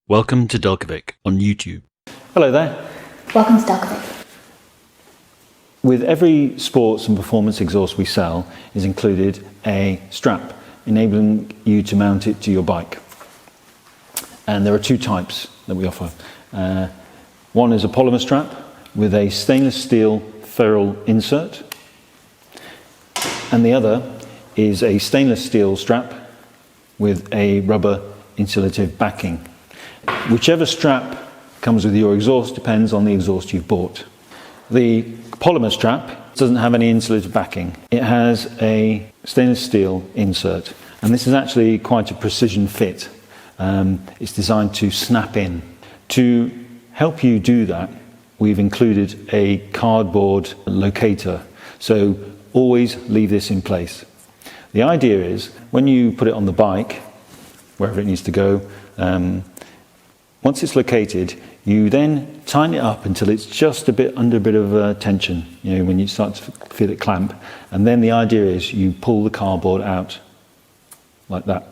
Welcome to Delkevic on YouTube. Hello there. Welcome to Delkevic. With every sports and performance exhaust we sell is included a strap enabling you to mount it to your bike. And there are two types that we offer. One is a polymer strap with a stainless steel ferrule insert, and the other is a stainless steel strap with a rubber insulative backing. Whichever strap comes with your exhaust depends on the exhaust you've bought. The polymer strap doesn't have any insulative backing. It has a stainless steel insert, and this is actually quite a precision fit. It's designed to snap in. To help you do that, we've included a cardboard locator, so always leave this in place. The idea is when you put it on the bike, wherever it needs to go, once it's located, you then tighten it up until it's just under a bit of tension, when you start to feel it clamp. And then the idea is you pull the cardboard out like that.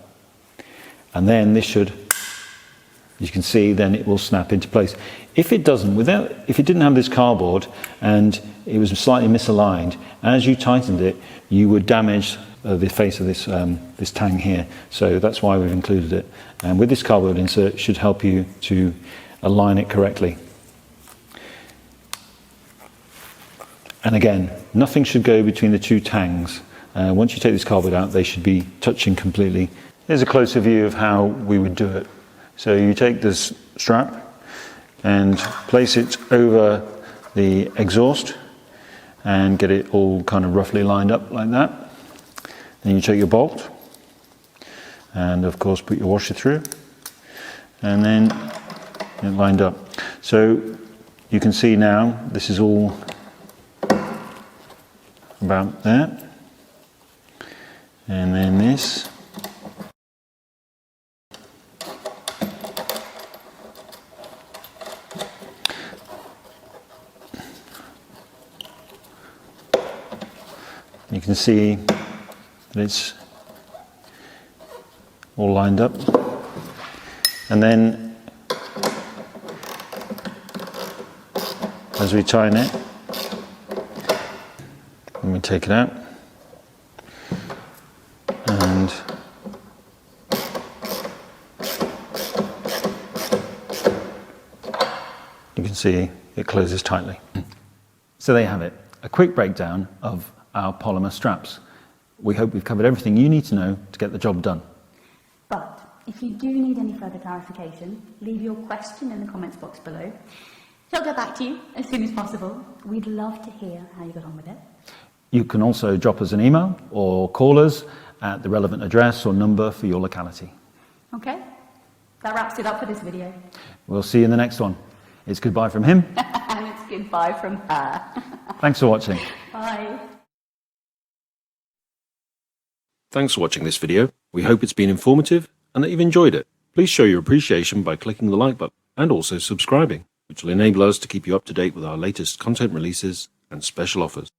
And then this should, as you can see, then it will snap into place. If it doesn't, if it didn't have this cardboard and it was slightly misaligned, as you tightened it, you would damage the face of this tang here. So that's why we've included it. And with this cardboard insert, it should help you to align it correctly. And again, nothing should go between the two tangs. Once you take this cardboard out, they should be touching completely. Here's a closer view of how we would do it. So you take this strap and place it over the exhaust and get it all kind of roughly lined up like that. Then you take your bolt and of course put your washer through, and then it lined up. So you can see now this is all about there, and then this. You can see that it's all lined up, and then as we tighten it, and we take it out, and you can see it closes tightly. So there you have it, a quick breakdown of our polymer straps. We hope we've covered everything you need to know to get the job done. But if you do need any further clarification, leave your question in the comments box below. He'll get back to you as soon as possible. We'd love to hear how you got on with it. You can also drop us an email or call us at the relevant address or number for your locality. Okay, that wraps it up for this video. We'll see you in the next one. It's goodbye from him. And it's goodbye from her. Thanks for watching. Bye. Thanks for watching this video. We hope it's been informative and that you've enjoyed it. Please show your appreciation by clicking the like button and also subscribing, which will enable us to keep you up to date with our latest content releases and special offers.